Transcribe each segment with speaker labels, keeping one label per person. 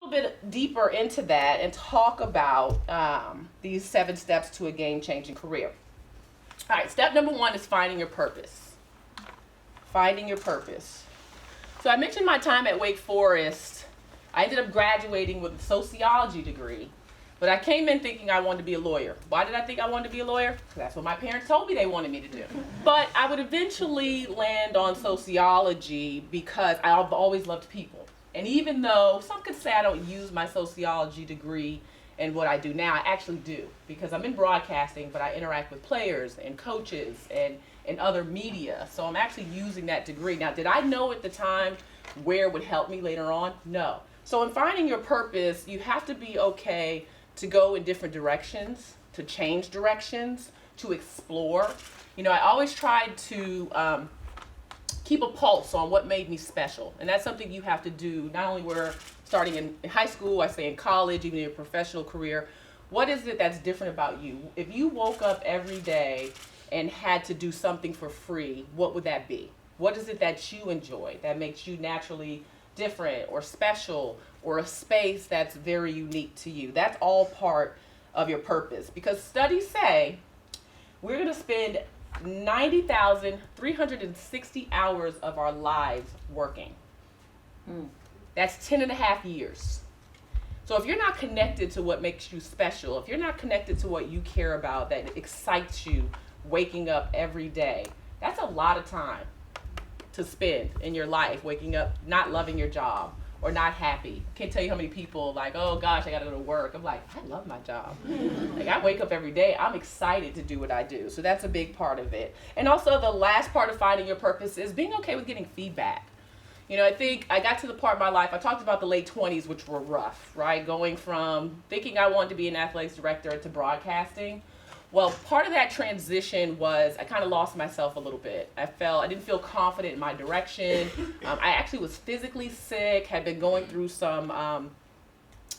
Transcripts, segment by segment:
Speaker 1: bit deeper into that and talk about these 7 steps to a game-changing career. All right, step number 1 is finding your purpose. Finding your purpose. So I mentioned my time at Wake Forest. I ended up graduating with a sociology degree, but I came in thinking I wanted to be a lawyer. Why did I think I wanted to be a lawyer? Because that's what my parents told me they wanted me to do. But I would eventually land on sociology because I've always loved people. And even though some could say I don't use my sociology degree in what I do now, I actually do, because I'm in broadcasting, but I interact with players and coaches and other media. So I'm actually using that degree. Now, did I know at the time where it would help me later on? No. So in finding your purpose, you have to be okay to go in different directions, to change directions, to explore. You know, I always tried to keep a pulse on what made me special. And that's something you have to do, not only we're starting in high school, I say in college, even in your professional career. What is it that's different about you? If you woke up every day and had to do something for free, what would that be? What is it that you enjoy that makes you naturally different or special, or a space that's very unique to you? That's all part of your purpose, because studies say we're going to spend 90,360 hours of our lives working. That's 10 and a half years. So if you're not connected to what makes you special, if you're not connected to what you care about, that excites you, waking up every day, that's a lot of time to spend in your life, waking up not loving your job or not happy. Can't tell you how many people like, oh gosh, I gotta go to work. I'm like, I love my job. Like, I wake up every day, I'm excited to do what I do. So that's a big part of it. And also the last part of finding your purpose is being okay with getting feedback. You know, I think I got to the part of my life, I talked about the late 20s, which were rough, right? Going from thinking I wanted to be an athletics director to broadcasting. Well, part of that transition was I kind of lost myself a little bit. I didn't feel confident in my direction. I actually was physically sick, had been going through some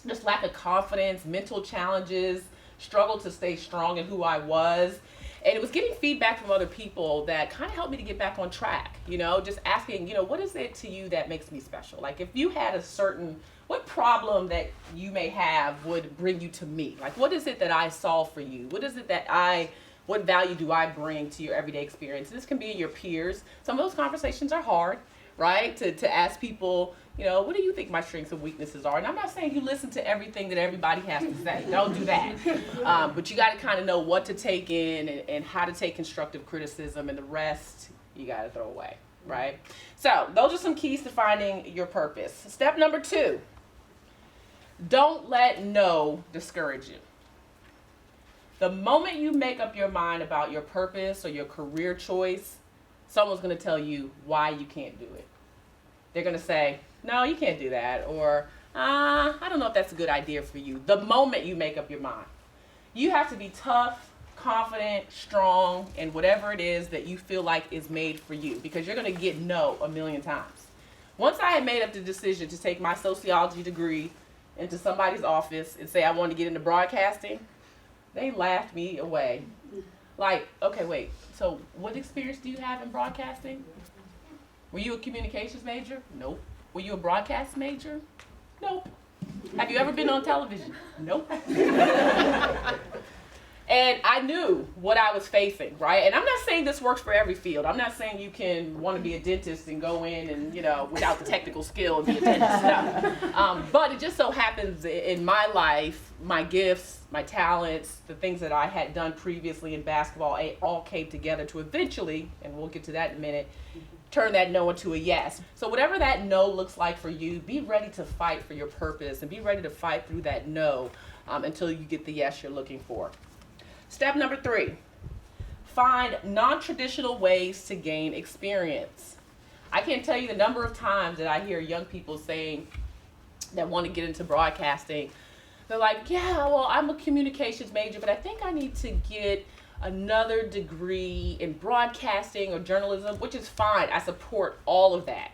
Speaker 1: just lack of confidence, mental challenges, struggled to stay strong in who I was. And it was getting feedback from other people that kind of helped me to get back on track, you know, just asking, you know, what is it to you that makes me special? Like, if you had what problem that you may have would bring you to me? Like, what is it that I solve for you? What is it what value do I bring to your everyday experience? This can be in your peers. Some of those conversations are hard, right? To ask people, you know, what do you think my strengths and weaknesses are? And I'm not saying you listen to everything that everybody has to say. Don't do that. But you got to kind of know what to take in and how to take constructive criticism, and the rest you got to throw away, right? So those are some keys to finding your purpose. Step number 2, don't let no discourage you. The moment you make up your mind about your purpose or your career choice, someone's going to tell you why you can't do it. They're going to say, no, you can't do that, or I don't know if that's a good idea for you. The moment you make up your mind, you have to be tough, confident, strong, and whatever it is that you feel like is made for you, because you're going to get no a million times. Once I had made up the decision to take my sociology degree into somebody's office and say I wanted to get into broadcasting, they laughed me away. Like, okay, wait, so what experience do you have in broadcasting? Were you a communications major? Nope. Were you a broadcast major? Nope. Have you ever been on television? Nope. And I knew what I was facing, right? And I'm not saying this works for every field. I'm not saying you can want to be a dentist and go in and, you know, without the technical skill and be a dentist. No. But it just so happens in my life, my gifts, my talents, the things that I had done previously in basketball, all came together to eventually, and we'll get to that in a minute, turn that no into a yes. So whatever that no looks like for you, be ready to fight for your purpose and be ready to fight through that no until you get the yes you're looking for. Step number 3, find non-traditional ways to gain experience. I can't tell you the number of times that I hear young people saying that want to get into broadcasting. They're like, yeah, well, I'm a communications major, but I think I need to get another degree in broadcasting or journalism, which is fine. I support all of that.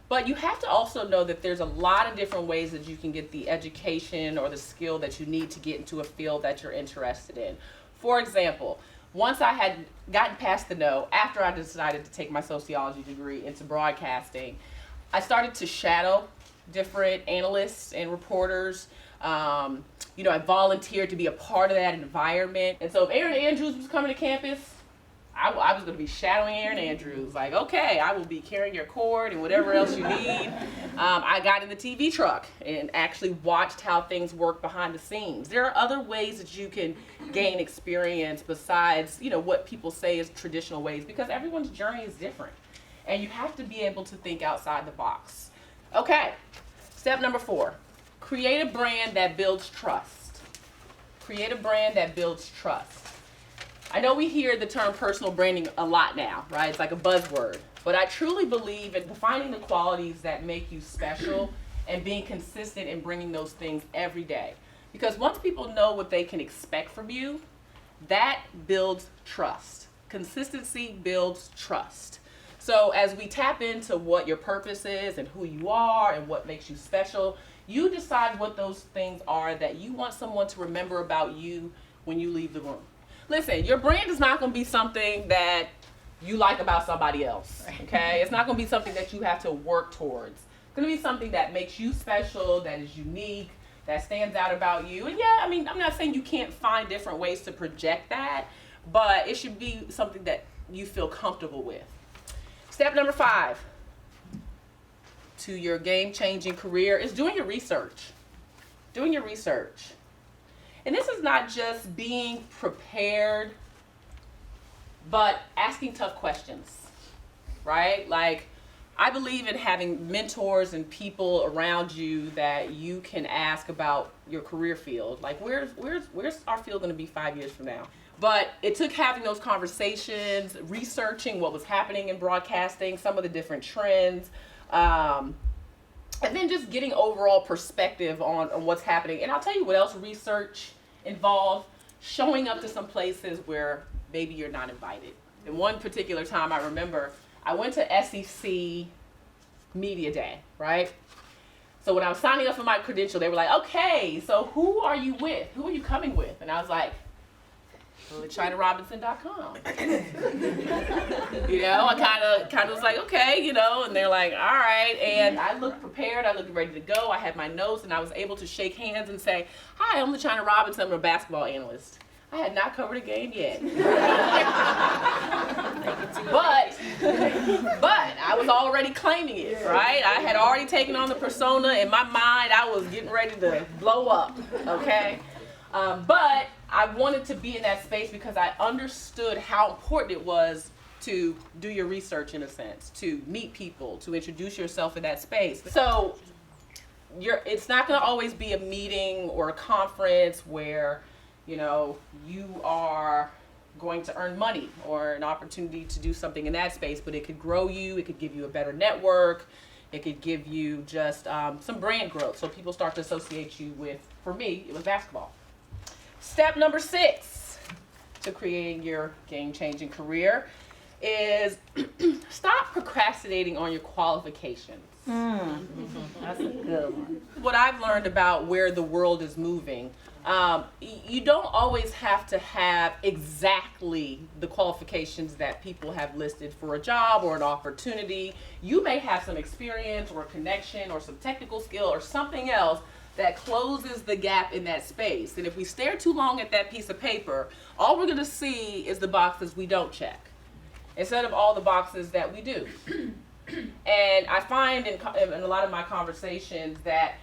Speaker 1: But you have to also know that there's a lot of different ways that you can get the education or the skill that you need to get into a field that you're interested in. For example, once I had gotten past the no, after I decided to take my sociology degree into broadcasting, I started to shadow different analysts and reporters. I volunteered to be a part of that environment. And so if Aaron Andrews was coming to campus, I was going to be shadowing Aaron Andrews. Like, okay, I will be carrying your cord and whatever else you need. I got in the TV truck and actually watched how things work behind the scenes. There are other ways that you can gain experience besides, what people say is traditional ways, because everyone's journey is different. And you have to be able to think outside the box. Okay, step number 4. Create a brand that builds trust. Create a brand that builds trust. I know we hear the term personal branding a lot now, right? It's like a buzzword. But I truly believe in defining the qualities that make you special and being consistent in bringing those things every day. Because once people know what they can expect from you, that builds trust. Consistency builds trust. So as we tap into what your purpose is and who you are and what makes you special, you decide what those things are that you want someone to remember about you when you leave the room. Listen, your brand is not going to be something that you like about somebody else, okay? It's not going to be something that you have to work towards. It's going to be something that makes you special, that is unique, that stands out about you. And yeah, I'm not saying you can't find different ways to project that, but it should be something that you feel comfortable with. Step number 5 to your game-changing career is doing your research. Doing your research. And this is not just being prepared, but asking tough questions, right? Like, I believe in having mentors and people around you that you can ask about your career field. Like, where's our field going to be 5 years from now? But it took having those conversations, researching what was happening in broadcasting, some of the different trends, and then just getting overall perspective on what's happening. And I'll tell you what else research involved: showing up to some places where maybe you're not invited. And one particular time I remember, I went to SEC Media Day, right? So when I was signing up for my credential, they were like, okay, so who are you with? Who are you coming with? And I was like, LaChinaRobinson.com. I kind of was like, okay, and they're like, all right. And I looked prepared. I looked ready to go. I had my notes, and I was able to shake hands and say, hi, I'm LaChina Robinson. I'm a basketball analyst. I had not covered a game yet. but I was already claiming it, right? I had already taken on the persona. In my mind, I was getting ready to blow up, okay? But I wanted to be in that space because I understood how important it was to do your research, in a sense, to meet people, to introduce yourself in that space. So it's not going to always be a meeting or a conference where, you are going to earn money or an opportunity to do something in that space, but it could grow you, it could give you a better network, it could give you just some brand growth. So people start to associate you with, for me, it was basketball. Step number 6 to creating your game-changing career is stop procrastinating on your qualifications.
Speaker 2: That's a good one.
Speaker 1: What I've learned about where the world is moving, you don't always have to have exactly the qualifications that people have listed for a job or an opportunity. You may have some experience or a connection or some technical skill or something else that closes the gap in that space. And if we stare too long at that piece of paper, all we're going to see is the boxes we don't check instead of all the boxes that we do. And I find in a lot of my conversations that,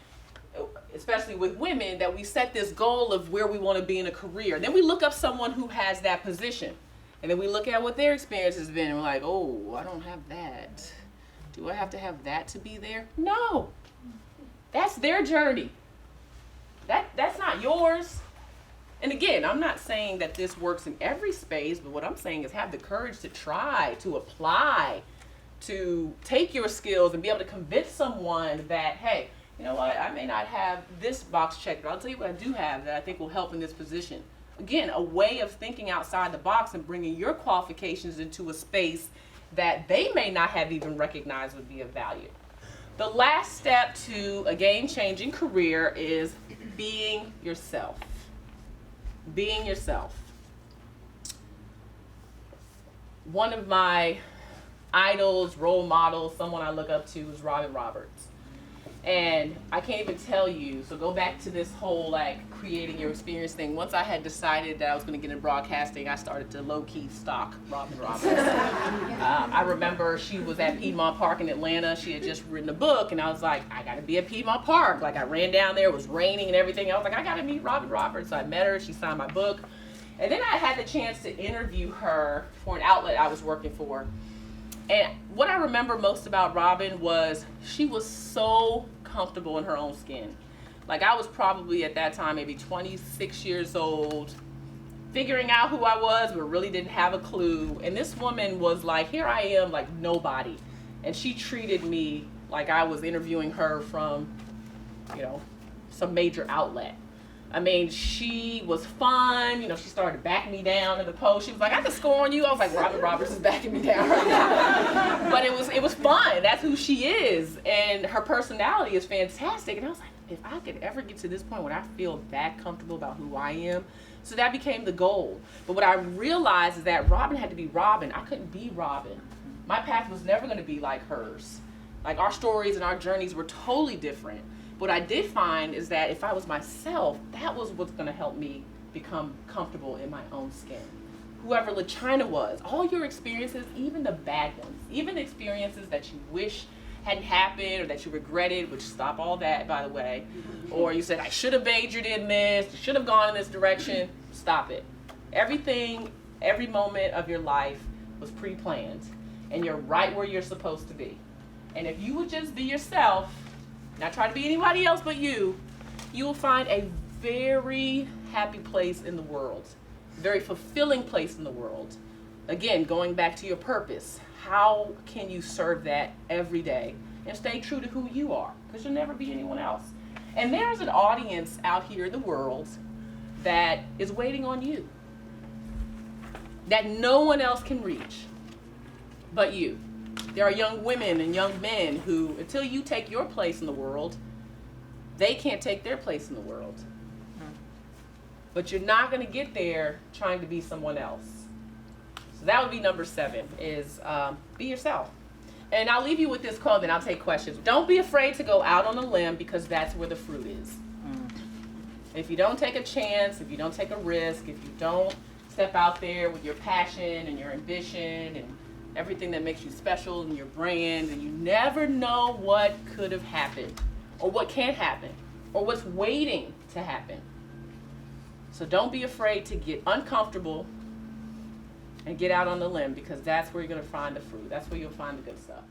Speaker 1: especially with women, that we set this goal of where we want to be in a career. Then we look up someone who has that position. And then we look at what their experience has been and we're like, oh, I don't have that. Do I have to have that to be there? No. That's their journey. That's not yours. And again, I'm not saying that this works in every space, but what I'm saying is have the courage to try, to apply, to take your skills and be able to convince someone that, hey, you know what, I may not have this box checked, but I'll tell you what I do have that I think will help in this position. Again, a way of thinking outside the box and bringing your qualifications into a space that they may not have even recognized would be of value. The last step to a game-changing career is being yourself. Being yourself. One of my idols, role models, someone I look up to is Robin Roberts. And I can't even tell you, so go back to this whole like creating your experience thing. Once I had decided that I was going to get into broadcasting, I started to low-key stalk Robin Roberts. I remember she was at Piedmont Park in Atlanta. She had just written a book, and I was like, I got to be at Piedmont Park. Like, I ran down there, it was raining and everything. I was like, I got to meet Robin Roberts. So I met her, she signed my book. And then I had the chance to interview her for an outlet I was working for. And what I remember most about Robin was she was so comfortable in her own skin. Like, I was probably at that time maybe 26 years old, figuring out who I was, but really didn't have a clue. And this woman was like, here I am, like nobody. And she treated me like I was interviewing her from, you know, some major outlet. I mean, she was fun. You know, she started to back me down in the post. She was like, I can score on you. I was like, Robin Roberts is backing me down right now. But it was fun. That's who she is. And her personality is fantastic. And I was like, if I could ever get to this point where I feel that comfortable about who I am. So that became the goal. But what I realized is that Robin had to be Robin. I couldn't be Robin. My path was never going to be like hers. Like, our stories and our journeys were totally different. What I did find is that if I was myself, that was what's going to help me become comfortable in my own skin. Whoever LaChina was, all your experiences, even the bad ones, even the experiences that you wish hadn't happened or that you regretted, which stop all that, by the way, or you said, I should have majored in this, you should have gone in this direction, stop it. Everything, every moment of your life was pre-planned, and you're right where you're supposed to be. And if you would just be yourself, not try to be anybody else but you will find a very happy place in the world, a very fulfilling place in the world. Again, going back to your purpose, how can you serve that every day and stay true to who you are? Because you'll never be anyone else. And there's an audience out here in the world that is waiting on you, that no one else can reach but you. There are young women and young men who, until you take your place in the world, they can't take their place in the world. But you're not going to get there trying to be someone else. So that would be number 7, is be yourself. And I'll leave you with this quote, and I'll take questions. Don't be afraid to go out on a limb, because that's where the fruit is. If you don't take a chance, if you don't take a risk, if you don't step out there with your passion and your ambition and everything that makes you special and your brand, and you never know what could have happened or what can happen or what's waiting to happen. So don't be afraid to get uncomfortable and get out on the limb, because that's where you're going to find the fruit. That's where you'll find the good stuff.